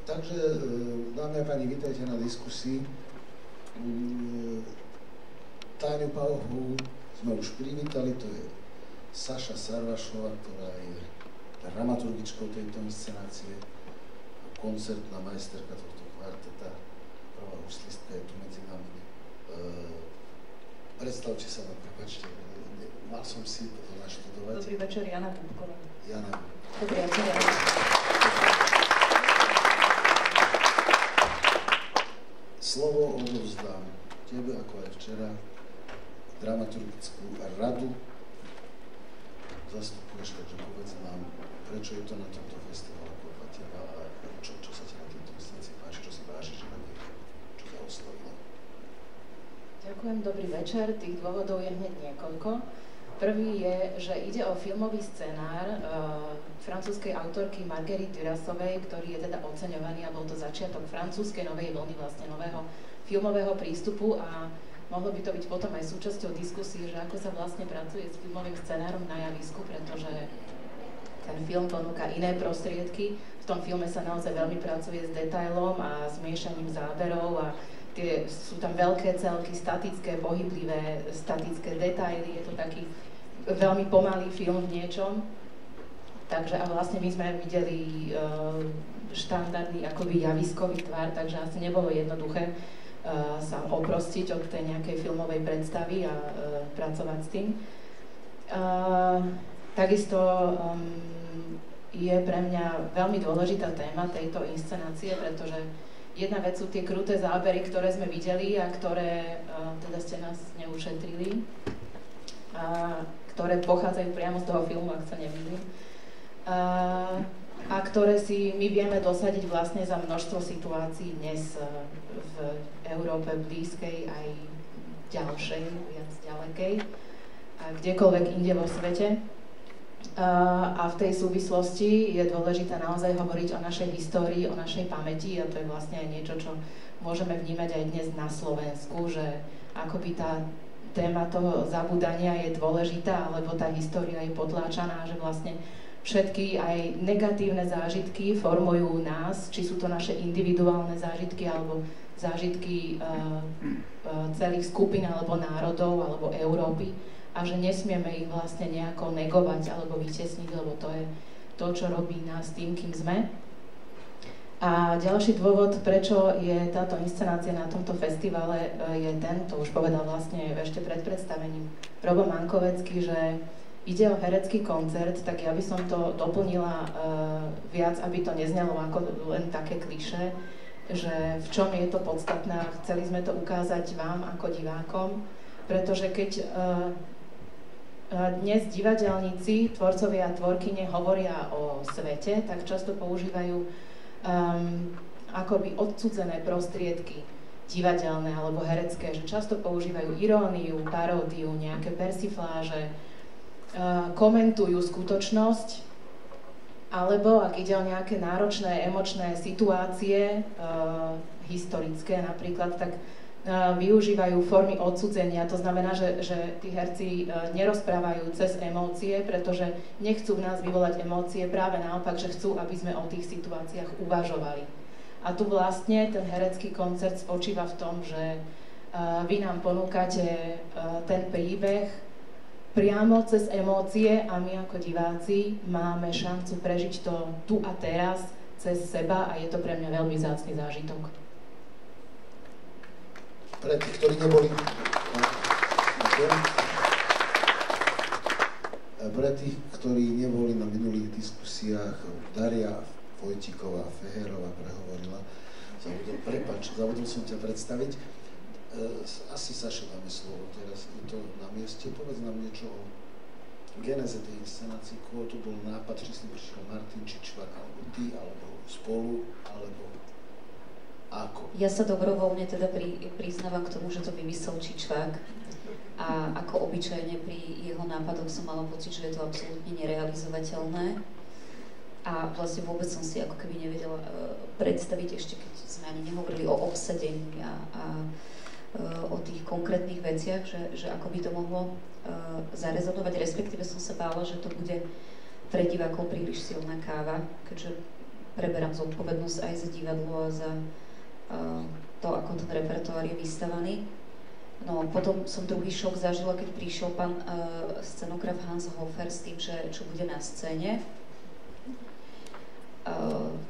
Takže, dámy a páni, vítajte na diskusii. Táňu Pauchovú sme už privítali, to je Saša Sarvašová, ktorá je dramaturgičkou tejto inscenácie, koncertná majsterka tohto kvarteta, prvá huslistka je tu medzi nami. Predstavte sa vám, prepáčte, mal som si to naštudovať. Dobrý večer, Jana Búbková. Jana. Dobrý večer, Jana. Slovo odovzdám tebe, ako aj včera, dramaturgickú radu zastupuješ, takže povedz nám, prečo je to na tomto festivale podľa teba a čo sa ti na tejto inscenácii páči, čo si vážiš na nej, čo ťa oslovilo. Ďakujem, dobrý večer. Tých dôvodov je hneď niekoľko. Prvý je, že ide o filmový scenár francúzskej autorky Marguerite Durasovej, ktorý je teda oceňovaný a bol to začiatok francúzskej novej vlny, vlastne nového filmového prístupu a mohlo by to byť potom aj súčasťou diskusie, že ako sa vlastne pracuje s filmovým scenárom na javisku, pretože ten film ponúka iné prostriedky. V tom filme sa naozaj veľmi pracuje s detailom a s miešaním záberov a sú tam veľké celky, statické, pohyblivé, statické detaily, je to taký veľmi pomalý film v niečom. Takže a vlastne my sme videli štandardný akoby javiskový tvar, takže asi nebolo jednoduché sa oprostiť od tej nejakej filmovej predstavy a pracovať s tým. Takisto je pre mňa veľmi dôležitá téma tejto inscenácie, pretože jedna vec sú tie kruté zábery, ktoré sme videli a ktoré teda ste nás neušetrili, ktoré pochádzajú priamo z toho filmu, ak sa nemýlim, a ktoré si my vieme dosadiť vlastne za množstvo situácií dnes v Európe blízkej aj ďalšej, viac ďalekej, a kdekoľvek inde vo svete. A v tej súvislosti je dôležité naozaj hovoriť o našej histórii, o našej pamäti a to je vlastne aj niečo, čo môžeme vnímať aj dnes na Slovensku, že akoby tá téma toho zabúdania je dôležitá, alebo tá história je potláčaná, že vlastne všetky aj negatívne zážitky formujú nás, či sú to naše individuálne zážitky alebo zážitky celých skupín alebo národov alebo Európy a že nesmieme ich vlastne nejako negovať alebo vytesniť, lebo to je to, čo robí nás tým, kým sme. A ďalší dôvod, prečo je táto inscenácia na tomto festivale, je ten, to už povedal vlastne ešte pred predstavením Robo Mankovecký, že ide o herecký koncert, tak ja by som to doplnila viac, aby to neznelo ako len také klišé, že v čom je to podstatné a chceli sme to ukázať vám ako divákom, pretože keď dnes divadelníci, tvorcovia a tvorkyne hovoria o svete, tak často používajú akoby odcudzené prostriedky divadelné alebo herecké, že často používajú iróniu, paródiu, nejaké persifláže, komentujú skutočnosť, alebo ak ide o nejaké náročné emočné situácie, historické napríklad, tak využívajú formy odcudzenia. To znamená, že tí herci nerozprávajú cez emócie, pretože nechcú v nás vyvolať emócie, práve naopak, že chcú, aby sme o tých situáciách uvažovali. A tu vlastne ten herecký koncert spočíva v tom, že vy nám ponúkate ten príbeh priamo cez emócie a my ako diváci máme šancu prežiť to tu a teraz cez seba a je to pre mňa veľmi vzácny zážitok. Pre tých, ktorí neboli... Pre tých, ktorí neboli na minulých diskusiách, Daria Vojtíková Feherová prehovorila, zabudol som ťa predstaviť. Asi Saša dáme slovo teraz, je to na mieste. Povedz nám niečo o geneze tej inscenácii, koho tu bol nápad, či si prišiel Martin Čičvak, alebo ty, alebo spolu, alebo ako? Ja sa dobrovoľne teda priznávam k tomu, že to vymyslel Čičvák a ako obyčajne pri jeho nápadoch som mala pocit, že je to absolútne nerealizovateľné a vlastne vôbec som si ako keby nevedela predstaviť ešte, keď sme ani nehovorili o obsadení a o tých konkrétnych veciach, že ako by to mohlo zarezonovať, respektíve som sa bála, že to bude pre divákov príliš silná káva, keďže preberám zodpovednosť aj za divadlo a za to, ako ten repertoár je vystavaný. No, potom som druhý šok zažila, keď prišiel pán scenograf Hans Hofer s tým, že čo bude na scéne.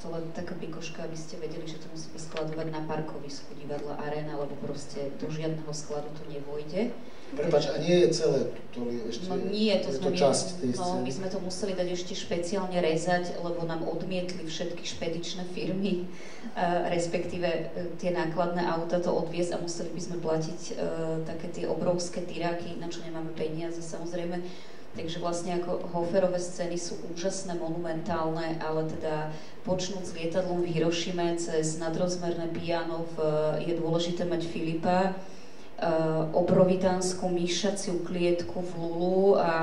To len taká pikoška, aby ste vedeli, že to musí vyskladovať na parkovisku divadla Arena, lebo proste do žiadneho skladu to nevojde. Prepáč, a nie je celé to ešte, no nie, to je to časť tej scény? No, my sme to museli dať ešte špeciálne rezať, lebo nám odmietli všetky špedičné firmy, respektíve tie nákladné auta to odviesť a museli by sme platiť také tie obrovské tyráky, na čo nemáme peniaze samozrejme. Takže vlastne ako Hoferové scény sú úžasné, monumentálne, ale teda počnúť s lietadlom v Hirošime cez nadrozmerné piano je dôležité mať Filipa, obrovitánsku myšaciu klietku v Lulu a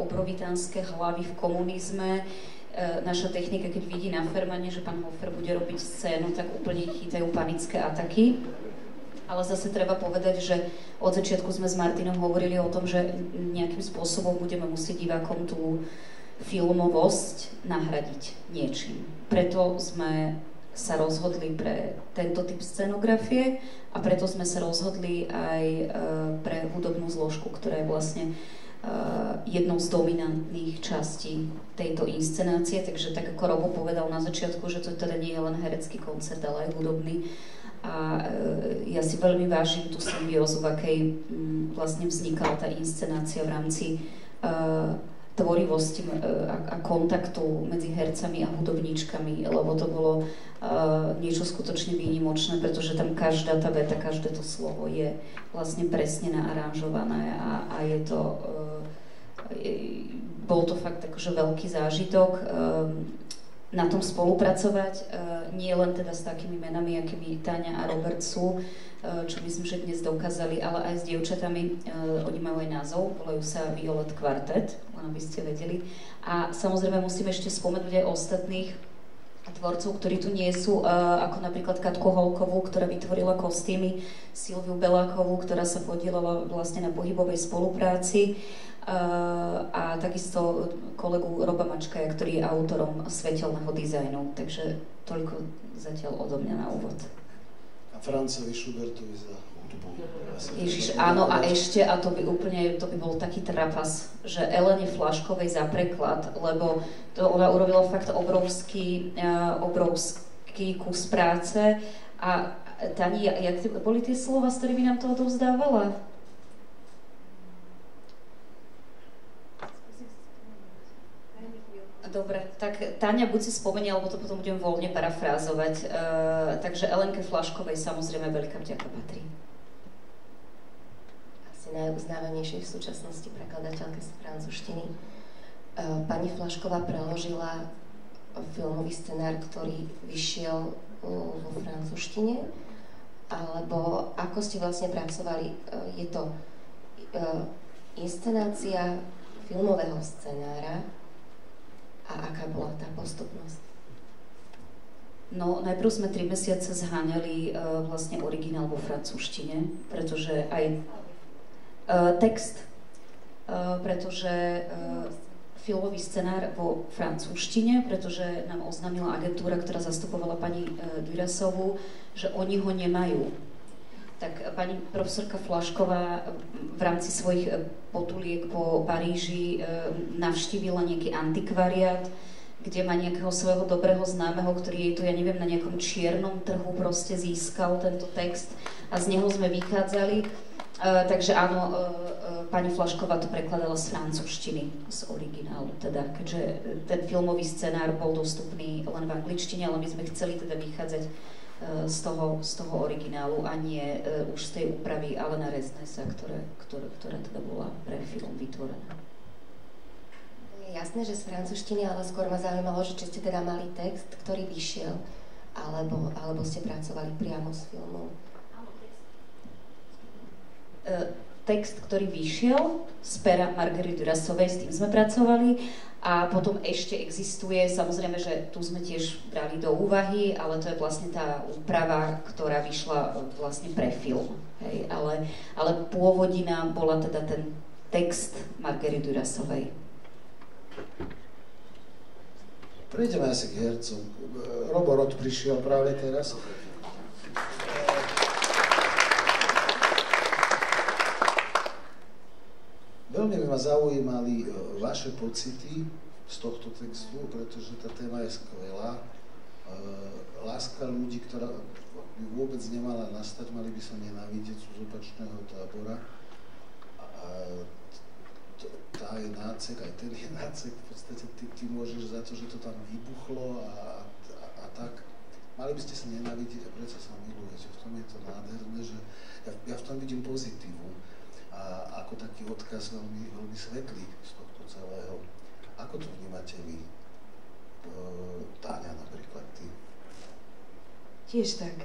obrovitánske hlavy v komunizme. Naša technika, keď vidí na Fermane, že pán Hofer bude robiť scénu, tak úplne chytajú panické ataky. Ale zase treba povedať, že od začiatku sme s Martinom hovorili o tom, že nejakým spôsobom budeme musieť divákom tú filmovosť nahradiť niečím. Preto sme sa rozhodli pre tento typ scenografie a preto sme sa rozhodli aj pre hudobnú zložku, ktorá je vlastne jednou z dominantných častí tejto inscenácie. Takže tak ako Robo povedal na začiatku, že to teda nie je len herecký koncert, ale aj hudobný. A ja si veľmi vážim tú symbiózu, v akej vlastne vznikala tá inscenácia v rámci tvorivosti a kontaktu medzi hercami a hudobníčkami, lebo to bolo niečo skutočne výnimočné, pretože tam každá tá veta, každé to slovo je vlastne presne naaranžované a je to, bol to fakt akože veľký zážitok na tom spolupracovať, nie len teda s takými menami, akými Táňa a Robert sú, čo myslím, že dnes dokázali, ale aj s dievčatami. Oni majú aj názov, volajú sa Violet Quartet, len aby ste vedeli. A samozrejme musím ešte spomenúť aj ostatných tvorcov, ktorí tu nie sú, ako napríklad Katku Holkovú, ktorá vytvorila kostýmy, Silviu Belákovú, ktorá sa podielala vlastne na pohybovej spolupráci, a takisto kolegu Roba Mačkaja, ktorý je autorom svetelného dizajnu. Takže toľko zatiaľ odo mňa na úvod. A Francovi Schubertovi za hudbu. Ježiš, áno, a ešte, a to by bol taký trapas, že Elene Flaškovej za preklad, lebo to ona urobila fakt obrovský kus práce. A Tani, jak boli tie slova, s ktorými nám to odovzdávala? Dobre, tak Táňa buď si spomenie, alebo to potom budem voľne parafrázovať. Takže Elenke Flaškovej samozrejme veľká vďaka patrí. Asi najuznávanejšej v súčasnosti prekladateľke z francúzštiny. Pani Flašková preložila filmový scenár, ktorý vyšiel vo francúzštine, alebo ako ste vlastne pracovali, je to inscenácia filmového scenára. A aká bola tá postupnosť? No, najprv sme 3 mesiace zháňali vlastne originál vo francúzštine, pretože aj text, pretože filmový scenár vo francúzštine, pretože nám oznámila agentúra, ktorá zastupovala pani Durasovú, že oni ho nemajú. Tak pani profesorka Flašková v rámci svojich potuliek po Paríži navštívila nejaký antikvariát, kde má nejakého svojho dobrého známeho, ktorý jej to, ja neviem, na nejakom čiernom trhu proste získal tento text a z neho sme vychádzali. Takže áno, pani Flašková to prekladala z francúzštiny, z originálu teda, keďže ten filmový scenár bol dostupný len v angličtine, ale my sme chceli teda vychádzať z toho originálu a nie už z tej úpravy, ale na Reznesa, ktorá teda bola pre film vytvorená. Je jasné, že z francúzštiny, ale skôr ma zaujímalo, že či ste teda mali text, ktorý vyšiel, alebo ste pracovali priamo s filmom. Text, ktorý vyšiel z pera Marguerite Durasovej, s tým sme pracovali. A potom ešte existuje, samozrejme, že tu sme tiež brali do úvahy, ale to je vlastne tá úprava, ktorá vyšla vlastne pre film. Hej. Ale pôvodina bola teda ten text Marguerite Durasovej. Prejdeme asi k hercom. Robo Rod prišiel práve teraz. Veľmi by ma zaujímali vaše pocity z tohto textu, pretože tá téma je skvelá. Láska ľudí, ktorá by vôbec nemala nastať, mali by sa nenávidieť z opačného tábora. Tá je nácek, aj ten je nácek, v podstate ty môžeš za to, že to tam vybuchlo a tak. Mali by ste sa nenávidieť a predsa sa milujete. V tom je to nádherné, že ja v tom vidím pozitívum a ako taký odkaz veľmi, veľmi svetlý z tohto celého. Ako to vnímate vy? Táňa napríklad, ty? Tiež tak.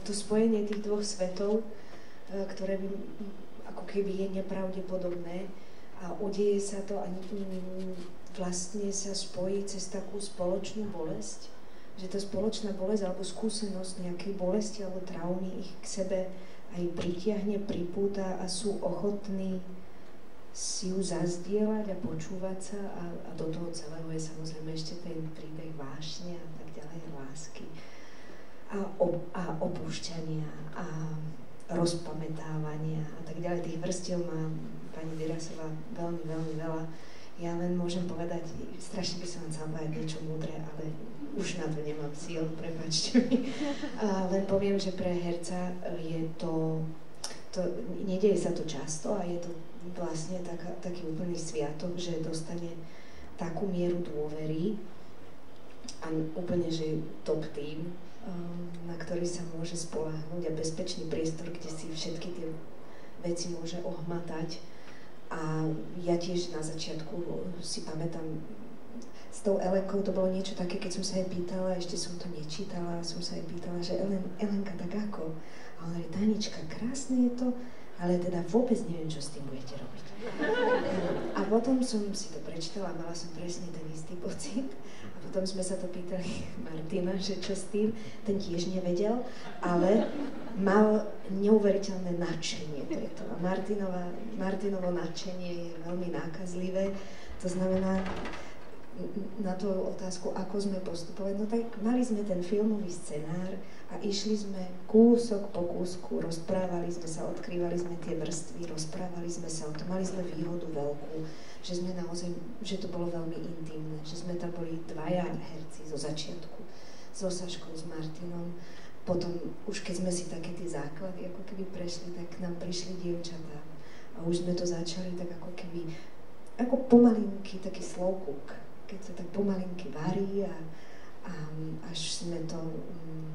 To spojenie tých dvoch svetov, ktoré by ako keby je nepravdepodobné a udeje sa to a vlastne sa spojí cez takú spoločnú bolesť, že tá spoločná bolesť alebo skúsenosť nejakej bolesti alebo traumy ich k sebe aj pritiahne, pripúta a sú ochotní si ju zazdieľať a počúvať sa a do toho celého je samozrejme ešte ten príbeh vášne a tak ďalej, lásky a opúšťania a rozpamätávania a tak ďalej. Tých vrstiev má pani Dyrasová veľmi, veľmi veľa. Ja len môžem povedať, strašne by som vám chcela povedať niečo múdre, ale už na to nemám síl, prepáčte mi. Len poviem, že pre herca je to nedieje sa to často a je to vlastne taký úplný sviatok, že dostane takú mieru dôvery a úplne, že top tým, na ktorý sa môže spoľahnúť a bezpečný priestor, kde si všetky tie veci môže ohmatať. A ja tiež na začiatku si pamätám, s tou Elenkou to bolo niečo také, keď som sa jej pýtala, ešte som to nečítala, som sa jej pýtala, že Elenka, tak ako? A ona hovorí, Tanička, krásne je to, ale teda vôbec neviem, čo s tým budete robiť. A potom som si to prečítala a mala som presne ten istý pocit. A potom sme sa to pýtali Martina, že čo s tým, ten tiež nevedel, ale mal neuveriteľné nadšenie preto. A Martinovo nadšenie je veľmi nákazlivé, to znamená, na tú otázku, ako sme postupovali, no tak mali sme ten filmový scenár a išli sme kúsok po kúsku, rozprávali sme sa, odkrývali sme tie vrstvy, rozprávali sme sa o tom, mali sme výhodu veľkú, že sme naozaj, že to bolo veľmi intimné, že sme tam boli dvaja herci zo začiatku, so Saškou, s Martinom, potom už keď sme si také tie základy ako keby prešli, tak nám prišli dievčatá a už sme to začali tak ako keby, ako pomalinky taký slow cook, keď sa tak pomalinky varí a až sme to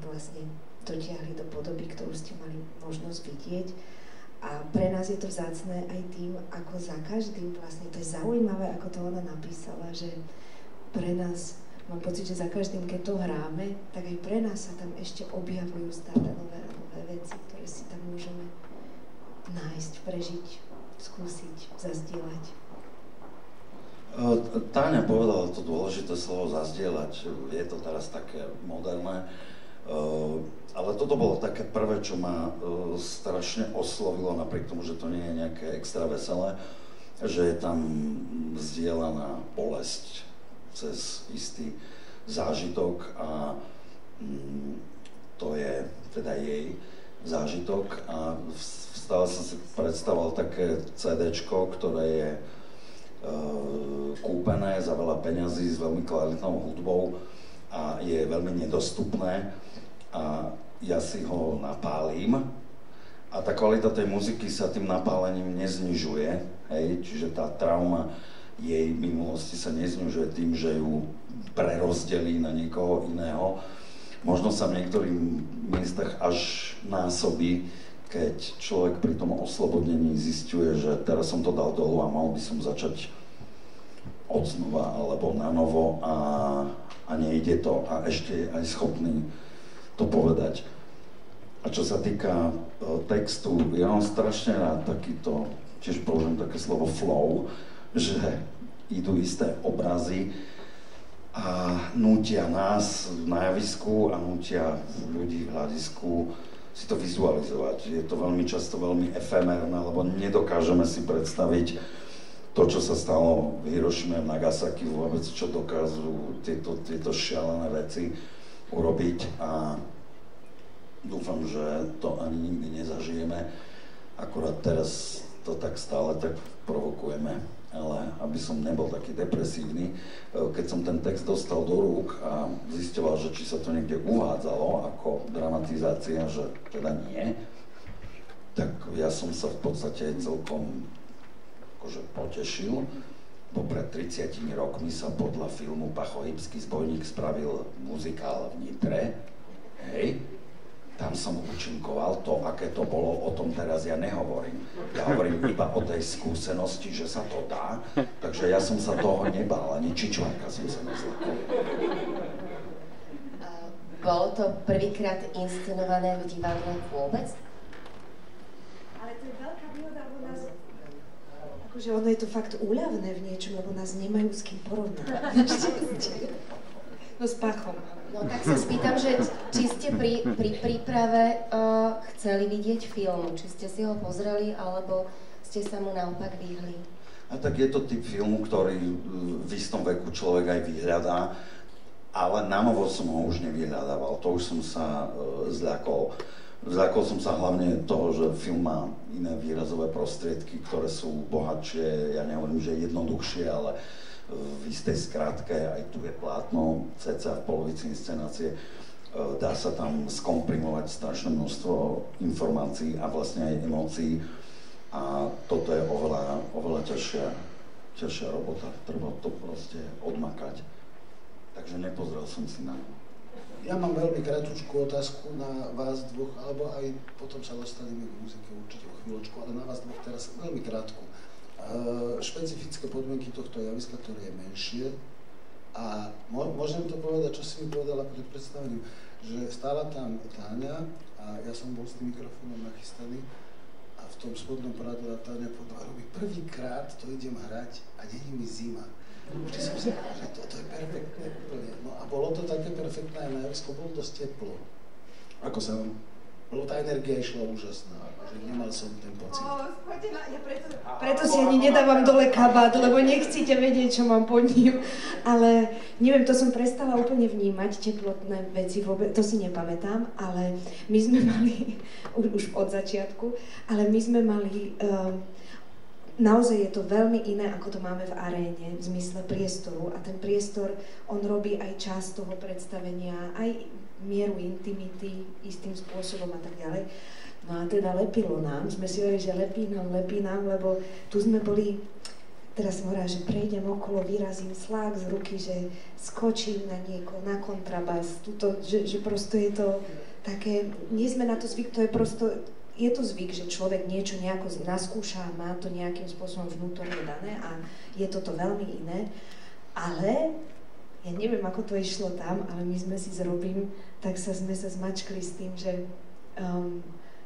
vlastne dotiahli do podoby, ktorú ste mali možnosť vidieť. A pre nás je to vzácne aj tým, ako za každým vlastne, to je zaujímavé, ako to ona napísala, že pre nás, mám pocit, že za každým, keď to hráme, tak aj pre nás sa tam ešte objavujú stále nové veci, ktoré si tam môžeme nájsť, prežiť, skúsiť, zazdieľať. Táňa povedala to dôležité slovo zazdieľať, je to teraz také moderné, ale toto bolo také prvé, čo ma strašne oslovilo, napriek tomu, že to nie je nejaké extra veselé, že je tam zdieľaná bolesť cez istý zážitok a to je teda jej zážitok a stále som si predstavoval také CDčko, ktoré je kúpené za veľa peňazí s veľmi kvalitnou hudbou a je veľmi nedostupné a ja si ho napálim a tá kvalita tej muziky sa tým napálením neznižuje, hej, čiže tá trauma jej minulosti sa neznižuje tým, že ju prerozdelí na niekoho iného. Možno sa v niektorých miestach až násobí, keď človek pri tom oslobodnení zisťuje, že teraz som to dal dolu a mal by som začať odznova alebo nanovo a nejde to a ešte je aj schopný to povedať. A čo sa týka textu, ja mám strašne rád takýto, tiež použijem také slovo flow, že idú isté obrazy a nútia nás na javisku a nútia ľudí v hľadisku si to vizualizovať. Je to veľmi často veľmi efemérne, lebo nedokážeme si predstaviť to, čo sa stalo v Hirošime, v Nagasaki, vôbec čo dokážu tieto šialené veci urobiť a dúfam, že to ani nikdy nezažijeme. Akurát teraz to tak stále tak provokujeme, ale aby som nebol taký depresívny, keď som ten text dostal do rúk a zisťoval, že či sa to niekde uvádzalo ako dramatizácia, že teda nie, tak ja som sa v podstate celkom akože potešil, bo pred 30 rokmi sa podľa filmu Pachojipský zbojník spravil muzikál v Nitre, hej, tam som účinkoval, to, aké to bolo, o tom teraz ja nehovorím. Ja hovorím iba o tej skúsenosti, že sa to dá, takže ja som sa toho nebál, ani čičváka som sa nezlakol. Bolo to prvýkrát inscenované v divadle vôbec? Ale to je veľká výhoda, lebo nás... Akože ono je to fakt úľavné v niečom, lebo nás nemajú s kým porovnávať. No s Pachom. No tak sa spýtam, že či ste pri príprave chceli vidieť film, či ste si ho pozreli, alebo ste sa mu naopak vyhli? A tak je to typ filmu, ktorý v istom veku človek aj vyhľadá, ale nanovo som ho už nevyhľadával, to už som sa zľakol. Zľakol som sa hlavne toho, že film má iné výrazové prostriedky, ktoré sú bohatšie, ja nehovorím, že jednoduchšie, ale v istej skratke, aj tu je plátno, cca v polovici inscenácie, dá sa tam skomprimovať strašné množstvo informácií a vlastne aj emócií a toto je oveľa ťažšia robota, treba to proste odmakať. Takže nepozrel som si na to. Ja mám veľmi kratučkú otázku na vás dvoch, alebo aj potom sa dostaneme k muzike určite o chvíľočku, ale na vás dvoch teraz veľmi krátku. Špecifické podmienky tohto javiska, ktoré je menšie a môžem to povedať, čo si mi povedala pred predstavením, že stála tam Táňa a ja som bol s tým mikrofónom nachystaný a v tom spodnom prádle Táňa povedala, Robi, prvýkrát to idem hrať a nie je mi zima. Vždy som si povedal, že toto je perfektné úplne. No a bolo to také perfektné aj na javisku, bolo dosť teplo. Ako sa vám? Tá energia išla úžasná, že nemal som ten pocit. Ja preto si ani nedávam dole kabát, lebo nechcete vedieť, čo mám pod ním. Ale neviem, to som prestala úplne vnímať, teplotné veci vôbec, to si nepamätám, ale my sme mali, už od začiatku, ale my sme mali, naozaj je to veľmi iné, ako to máme v aréne, v zmysle priestoru. A ten priestor, on robí aj časť toho predstavenia, aj mieru intimity istým spôsobom a tak ďalej. No a teda lepilo nám, sme si hovorili, že lepí nám, lebo tu sme boli, teraz som hovorila, že prejdem okolo, vyrazím slák z ruky, že skočím na niekoho, na kontrabas, tuto, že prosto je to také, nie sme na to zvyk, to je prosto, je to zvyk, že človek niečo nejako naskúša a má to nejakým spôsobom vnútorne dané a je toto veľmi iné, ale ja neviem, ako to išlo tam, ale my sme si s Robím, tak sme sa zmačkli s tým, že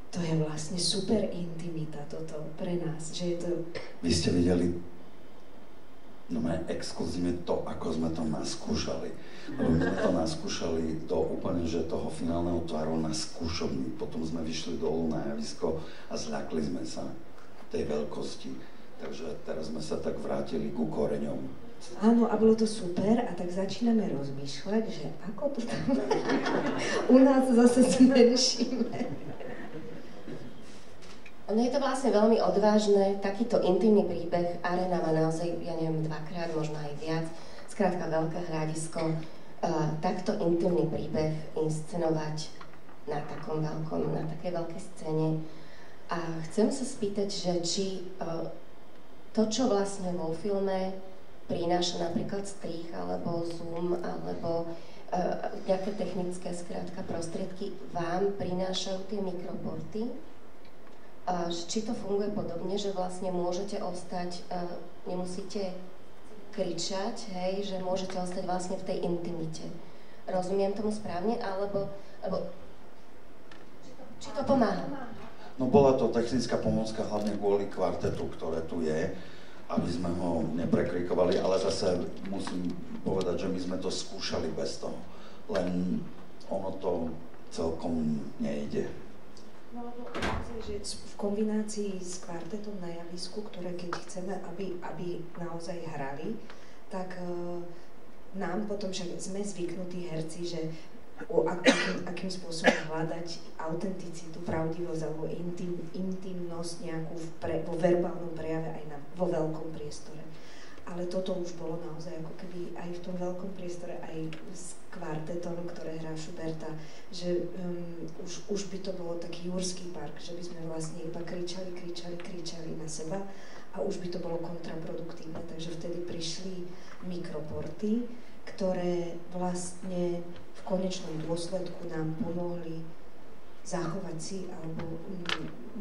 to je vlastne super intimita toto pre nás, že je to... Vy ste videli exkluzívne to, ako sme to naskúšali. Lebo my sme to naskúšali do úplne, že toho finálneho tvaru na skúšovni. Potom sme vyšli dolu na javisko a zľakli sme sa tej veľkosti. Takže teraz sme sa tak vrátili ku koreňom. Áno, a bolo to super a tak začíname rozmýšľať, že ako to tam u nás zase zmenšíme. Ono je to vlastne veľmi odvážne, takýto intimný príbeh, aréna má naozaj, ja neviem, 2-krát, možno aj viac, skrátka veľké hľadisko, takto intimný príbeh inscenovať na takom veľkom, na takej veľkej scéne. A chcem sa spýtať, že či to, čo vlastne vo filme prináša napríklad strih, alebo zoom, alebo nejaké technické skrátka prostriedky, vám prinášajú tie mikroporty? Či to funguje podobne, že vlastne môžete ostať, nemusíte kričať, hej, že môžete ostať vlastne v tej intimite. Rozumiem tomu správne, alebo či to pomáha? No bola to technická pomôcka hlavne kvôli kvartetu, ktoré tu je, aby sme ho neprekrikovali, ale zase musím povedať, že my sme to skúšali bez toho. Len ono to celkom nejde. No, že v kombinácii s kvartetom na javisku, ktoré keď chceme, aby naozaj hrali, tak nám potom, však sme zvyknutí herci, že akým spôsobom hľadať autenticitu, pravdivosť alebo intimnosť nejakú vo verbálnom prejave aj vo veľkom priestore. Ale toto už bolo naozaj ako keby aj v tom veľkom priestore, aj s kvartetom, ktoré hrá Schuberta, že už by to bolo taký Jurský park, že by sme vlastne iba kričali na seba a už by to bolo kontraproduktívne. Takže vtedy prišli mikroporty, ktoré vlastne v konečnom dôsledku nám pomohli zachovať si alebo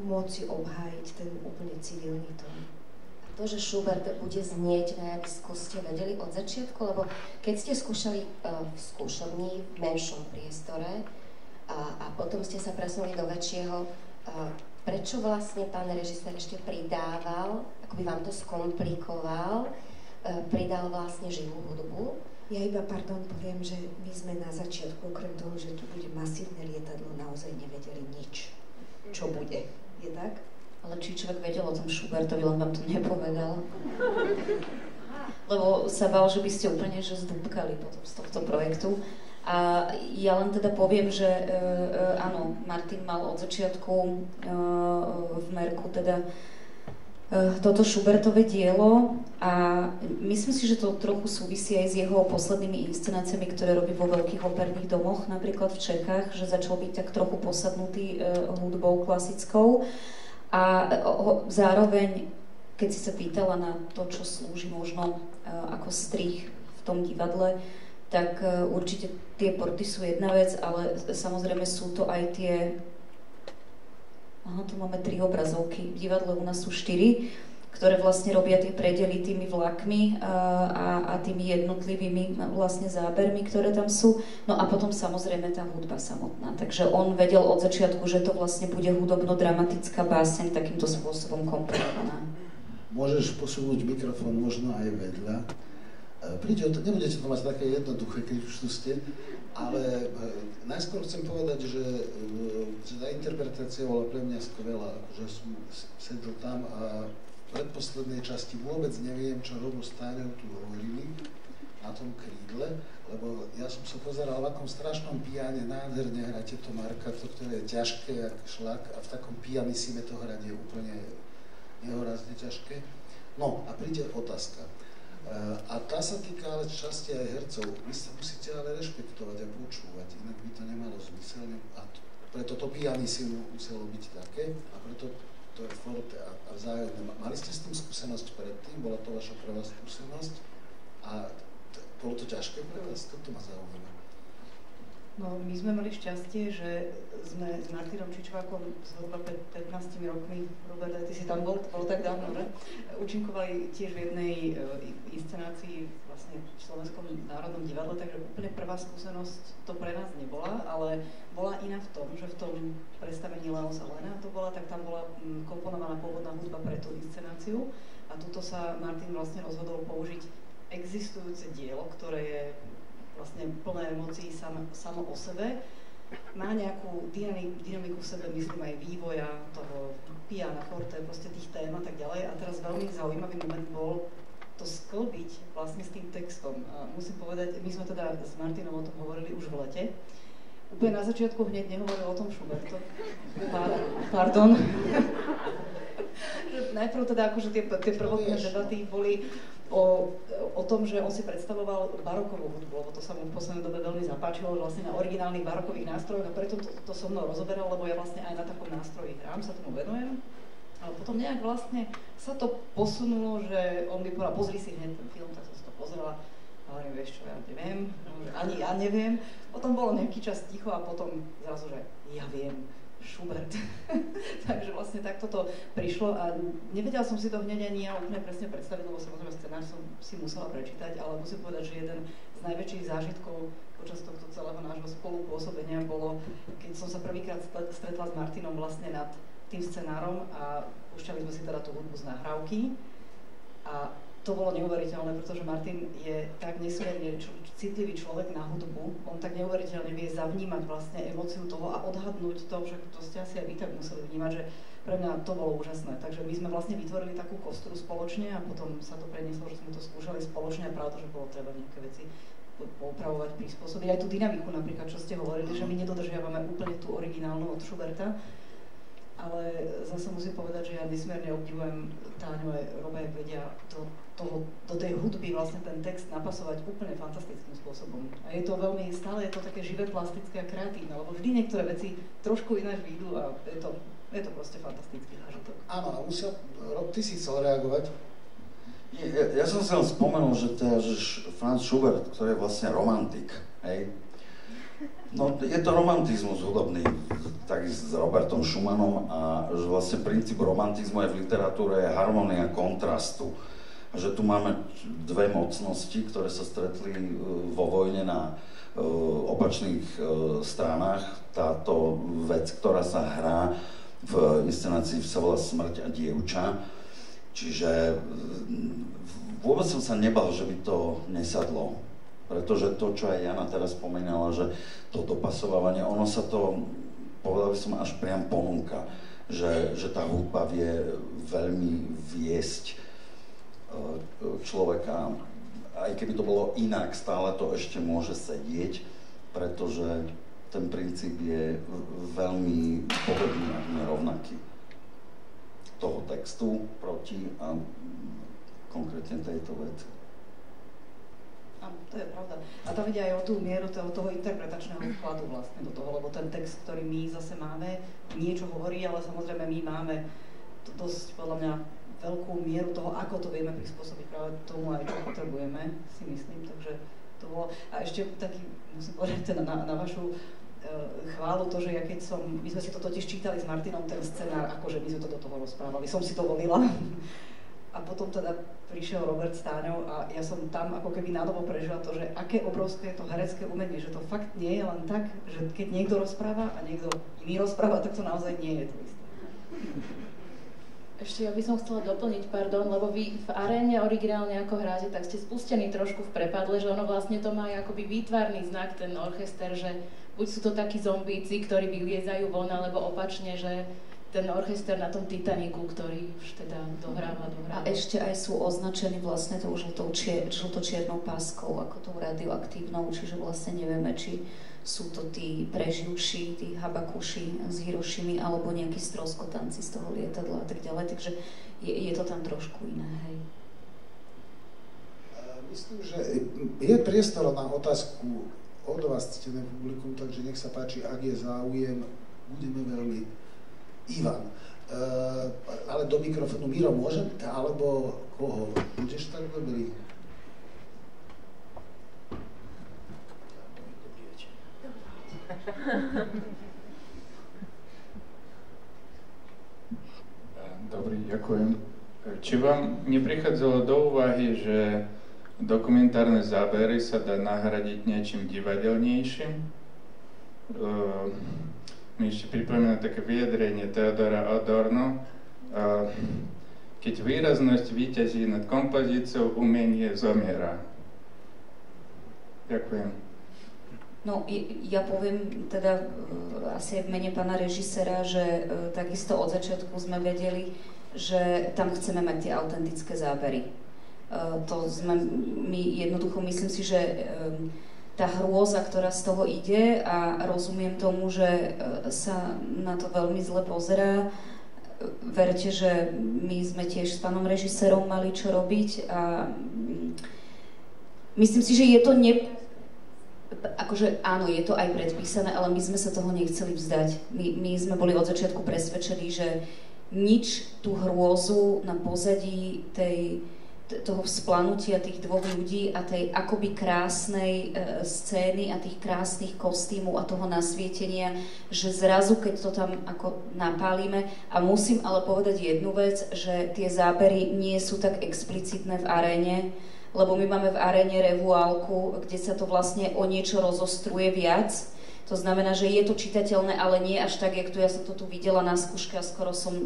môcť obhájiť ten úplne civilný tón. To, že Schubert bude znieť na javisku, ste vedeli od začiatku, lebo keď ste skúšali v skúšovni v menšom priestore a potom ste sa presunuli do väčšieho, prečo vlastne pán režisér ešte pridával, akoby vám to skomplikoval, pridal vlastne živú hudbu? Ja iba, poviem, že my sme na začiatku, okrem toho, že tu bude masívne lietadlo, naozaj nevedeli nič, čo bude. Je tak? Ale či človek vedel o tom Schubertovi, len vám to nepovedal. Lebo sa bál, že by ste úplne zdúbkali potom z tohto projektu. A ja len teda poviem, že áno, Martin mal od začiatku v merku teda toto Schubertové dielo a myslím si, že to trochu súvisí aj s jeho poslednými inscenáciami, ktoré robí vo veľkých operných domoch, napríklad v Čechách, že začal byť tak trochu posadnutý hudbou klasickou. A zároveň, keď si sa pýtala na to, čo slúži možno ako strih v tom divadle, tak určite tie porty sú jedna vec, ale samozrejme sú to aj tie... tu máme 3 obrazovky, v divadle u nás sú 4, ktoré vlastne robia tie predely tými vlakmi a tými jednotlivými vlastne zábermi, ktoré tam sú. No a potom samozrejme tá hudba samotná. Takže on vedel od začiatku, že to vlastne bude hudobno-dramatická báseň takýmto spôsobom komponovaná. Môžeš posunúť mikrofón možno aj vedľa. Nebudete to mať také jednoduché, keď už tu ste, ale najskôr chcem povedať, že tá interpretácia bola pre mňa skvelá, že som sedel tam a v predposlednej časti vôbec neviem, čo Robo s Táňou tu hovorili na tom krídle, lebo ja som sa pozeral, v akom strašnom piane nádherne hráte to Marka, to, ktoré je ťažké, jak šlak, a v takom pianissime to hrať je úplne nehorazne ťažké. No a príde otázka. A tá sa týka ale časti aj hercov. Vy sa musíte ale rešpektovať a počúvať, inak by to nemalo zmysel. A preto to pianissimo muselo byť také a preto to je forte a vzájomné. Mali ste s tým skúsenosť predtým? Bola to vaša prvá skúsenosť? A bolo to ťažké pre vás? Toto ma zaujíma. No, my sme mali šťastie, že sme s Martinom Čičvákom zhruba pred 15 rokmi, Robert, ty si tam bol, to bolo tak dávno, že? Účinkovali tiež v jednej inscenácii vlastne v Slovenskom národnom divadle, takže úplne prvá skúsenosť to pre nás nebola, ale bola iná v tom, že v tom predstavení Leos a Lena to bola, tak tam bola komponovaná pôvodná hudba pre tú inscenáciu a tuto sa Martin vlastne rozhodol použiť existujúce dielo, ktoré je vlastne plné emócií samo o sebe, má nejakú dynamiku v sebe, myslím aj vývoja toho piana, forte, proste tých tém a tak ďalej. A teraz veľmi zaujímavý moment bol to sklbiť vlastne s tým textom. A musím povedať, my sme teda s Martinom o tom hovorili už v lete. Úplne na začiatku hneď nehovoril o tom Schuberto. Pardon. Najprv teda akože tie prvotné debaty boli o tom, že on si predstavoval barokovú hudbu, lebo to sa mu v poslednej dobe veľmi zapáčilo, vlastne na originálnych barokových nástrojoch a preto to so mnou rozoberal, lebo ja vlastne aj na takom nástroji hrám, sa tomu venujem. Ale potom nejak vlastne sa to posunulo, že on mi povedal, pozri si hneď ten film, tak som si to pozrela a hovorím, vieš čo, ja neviem, ani ja neviem. Potom bolo nejaký čas ticho a potom zrazu, že ja viem, Schubert. Takže vlastne takto to prišlo a nevedela som si to hneď ani ja úplne presne predstaviť, lebo samozrejme scenár som si musela prečítať, ale musím povedať, že jeden z najväčších zážitkov počas tohto celého nášho spolupôsobenia bolo, keď som sa prvýkrát stretla s Martinom vlastne nad tým scenárom a púšťali sme si teda tú hudbu z nahrávky a to bolo neuveriteľné, pretože Martin je tak nesmierne citlivý človek na hudbu, on tak neuveriteľne vie zavnímať vlastne emóciu toho a odhadnúť to, že to ste asi aj vy tak museli vnímať, že pre mňa to bolo úžasné. Takže my sme vlastne vytvorili takú kostru spoločne a potom sa to prenieslo, že sme to skúšali spoločne a pravda, že bolo treba nejaké veci poupravovať, prispôsobiť. Aj tú dynamiku napríklad, čo ste hovorili, že my nedodržiavame úplne tú originálnu od Schuberta, ale zase musím povedať, že ja nesmierne obdivujem Táňu aj Roba, jak vedia do tej hudby vlastne ten text napasovať úplne fantastickým spôsobom. A je to veľmi, stále je to také živé, plastické a kreatívne, lebo vždy niektoré veci trošku ináč výjdu a je to proste fantastický zážitok. Áno, a Rob, ty si chcel reagovať? Ja som si len spomenul, že Franz Schubert, ktorý je vlastne romantik, hej? No, je to romantizmus hudobný, takisto s Robertom Schumannom a že vlastne princíp romantizmu je v literatúre je harmónia kontrastu. A že tu máme dve mocnosti, ktoré sa stretli vo vojne na opačných stranách. Táto vec, ktorá sa hrá v inscenácii sa volá Smrť a dievča. Čiže vôbec som sa nebal, že by to nesadlo. Pretože to, čo aj Jana teraz spomínala, že to dopasovávanie, ono sa to, povedal by som, až priam ponúka. Že tá hudba vie veľmi viesť človeka, aj keby to bolo inak, stále to ešte môže sedieť, pretože ten princíp je veľmi podobný a nerovnaký toho textu proti a konkrétne tejto veci. To je pravda. A tam ide aj o tú mieru toho interpretačného vkladu vlastne do toho, lebo ten text, ktorý my zase máme, niečo hovorí, ale samozrejme my máme dosť, podľa mňa, veľkú mieru toho, ako to vieme prispôsobiť práve tomu aj, čo potrebujeme, si myslím. Takže to bolo... A ešte taký, musím povedať teda na vašu chválu to, že ja keď my sme si to totiž čítali s Martinom, ten scenár, akože my sme to do toho rozprávali, som si to volila. A potom teda prišiel Robert s Táňou a ja som tam ako keby nádobo prežila to, že aké obrovské je to herecké umenie, že to fakt nie je len tak, že keď niekto rozpráva a niekto iný rozpráva, tak to naozaj nie je to isté. Ešte ja by som chcela doplniť, lebo vy v aréne originálne ako hráte, tak ste spustení trošku v prepadle, že ono vlastne to má akoby výtvarný znak, ten orchester, že buď sú to takí zombíci, ktorí vyliezajú von, alebo opačne, že ten orchester na tom Titaniku, ktorý už teda dohráva. A ešte aj sú označení vlastne tou žlto-čiernou páskou, ako tou radioaktívnou, čiže vlastne nevieme, či sú to tí preživší, tí Habakuši s Hirošimi, alebo nejakí stroskotanci z toho lietadla a tak ďalej, takže je to tam trošku iné, hej. Myslím, že je priestor na otázku od vás, ctené publikum, takže nech sa páči, ak je záujem, budeme veľmi... Ivan, ale do mikrofónu. Miro, môžem? Alebo koho? Budeš tak dobrý? Dobrý, ďakujem. Či vám neprichádzalo do úvahy, že dokumentárne zábery sa dá nahradiť niečím divadelnejším? Mi ešte pripomína také vyjadrenie Theodora Adorno. Keď výraznosť víťazí nad kompozíciou, umenie zomiera. Ďakujem. No, ja poviem teda asi aj v mene pána režisera, že takisto od začiatku sme vedeli, že tam chceme mať tie autentické zábery. My jednoducho, myslím si, že tá hrôza, ktorá z toho ide a rozumiem tomu, že sa na to veľmi zle pozerá. Verte, že my sme tiež s pánom režisérom mali čo robiť a myslím si, že je to akože áno, je to aj predpísané, ale my sme sa toho nechceli vzdať. My sme boli od začiatku presvedčení, že nič tú hrôzu na pozadí toho vzplanutia tých dvoch ľudí a tej akoby krásnej scény a tých krásnych kostýmov a toho nasvietenia, že zrazu, keď to tam ako napálime, a musím ale povedať jednu vec, že tie zábery nie sú tak explicitné v aréne, lebo my máme v aréne revuálku, kde sa to vlastne o niečo rozostruje viac. To znamená, že je to čitateľné, ale nie až tak, jak tu, ja som to tu videla na skúške a skoro som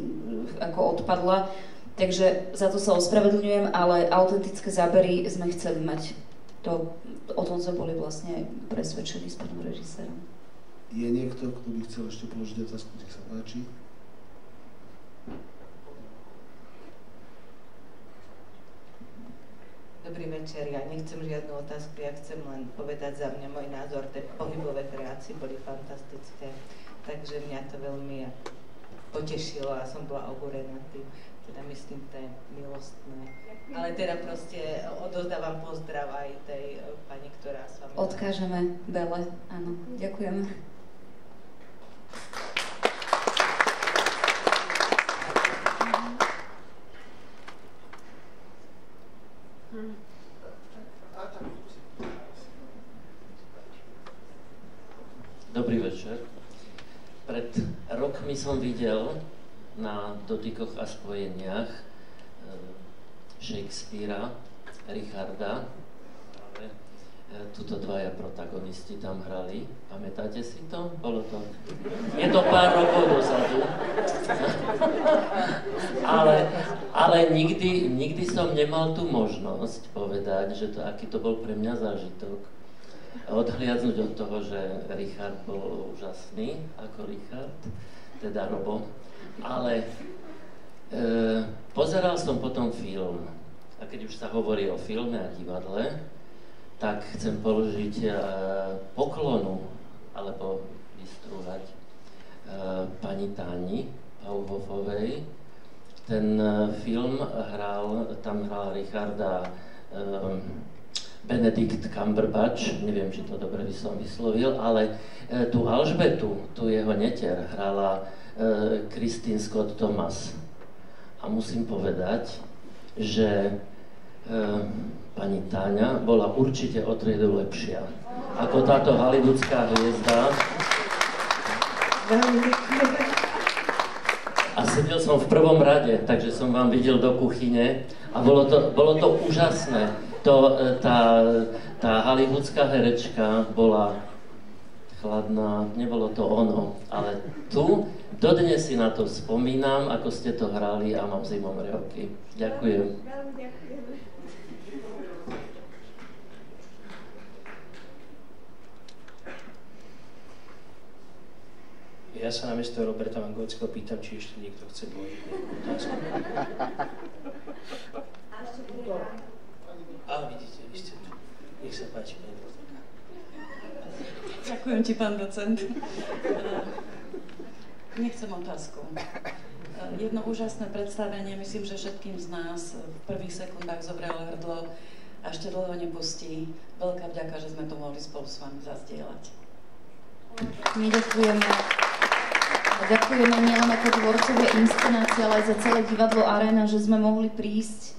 ako odpadla. Takže za to sa ospravedlňujem, ale autentické zábery sme chceli mať. O tom sme boli vlastne presvedčení s pánom režisérom. Je niekto, kto by chcel ešte položiť otázku, nech sa páči? Dobrý večer, ja nechcem žiadnu otázku, ja chcem len povedať za mňa môj názor, tie pohybové kreácie boli fantastické, takže mňa to veľmi potešilo a som bola ohúrená tým, teda myslím, to je milostné. Ale teda proste odozdávam pozdrav aj tej pani, ktorá s vami... Odkážeme Bele, áno, ďakujeme. Dobrý večer. Pred rokmi som videl na Dotykoch a spojeniach Shakespearea, Richarda. Tuto dvaja protagonisti tam hrali. Pamätáte si to? Bolo to... Je to pár rokov dozadu. ale nikdy som nemal tú možnosť povedať, že to, aký to bol pre mňa zážitok. Odhliadnúť od toho, že Richard bol úžasný ako Richard, teda Robo. Ale pozeral som potom film. A keď už sa hovorí o filme a divadle, tak chcem položiť poklonu, alebo vystrúhať pani Táni Pauhofovej. Ten film tam hral Richarda Benedict Cumberbatch, neviem, či to dobre som vyslovil, ale tú Alžbetu, tú jeho netier, hrala Christine Scott Thomas. A musím povedať, že pani Táňa bola určite o triedu lepšia ako táto hollywoodská hviezda. A sedel som v prvom rade, takže som vám videl do kuchyne a bolo to úžasné. Tá hollywoodská herečka bola chladná, nebolo to ono, ale tu dodnes si na to spomínam, ako ste to hrali a mám zimomriavky. Ďakujem. Ja sa namiesto Roberta Vangovského pýtam, či ešte niekto chce položiť otázku. A vidíte, vy ste tu. Nech sa páči, pani doktorka. Ďakujem ti, pán docent. Nechcem otázku. Jedno úžasné predstavenie, myslím, že všetkým z nás v prvých sekundách zobralo hrdlo a ešte dlho nepustí. Veľká vďaka, že sme to mohli spolu s vami zazdieľať. My ďakujeme. Ďakujeme nielen ako tvorcovia inscenácie, ale aj za celé divadlo Arena, že sme mohli prísť,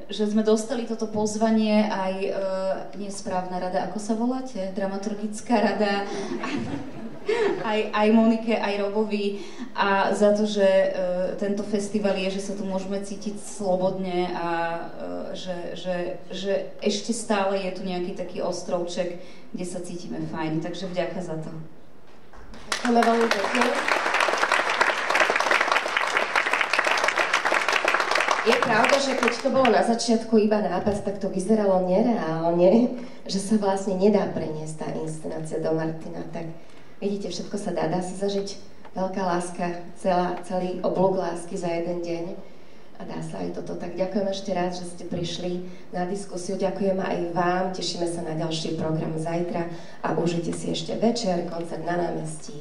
že sme dostali toto pozvanie aj nesprávna rada, ako sa voláte? Dramaturgická rada, aj Monike, aj Robovi a za to, že tento festival je, že sa tu môžeme cítiť slobodne a že ešte stále je tu nejaký taký ostrovček, kde sa cítime fajn, takže vďaka za to. Ďakujeme veľmi pekne. Je pravda, že keď to bolo na začiatku iba nápad, tak to vyzeralo nereálne, že sa vlastne nedá preniesť tá inscenácia do Martina. Tak vidíte, všetko sa dá sa zažiť. Veľká láska, celý oblúk lásky za jeden deň. A dá sa aj toto. Tak ďakujem ešte raz, že ste prišli na diskusiu. Ďakujem aj vám. Tešíme sa na ďalší program zajtra a užite si ešte večer, koncert na námestí.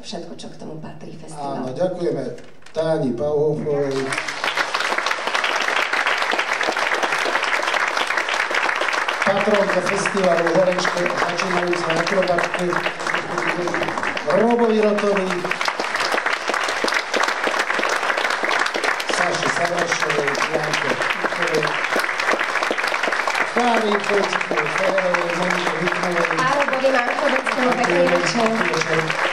Všetko, čo k tomu patrí, festival. Áno, ďakujeme Táni Pauhofovej. Patrónka festivalu Horečke, začínajúca akrobatky, Robovi Rotovi, Saši Savašovej, Janke Kukovej, Kári Poľskej, Feherovej, Monike Vitmovej. A Robovi Markoveckému, pekný večer.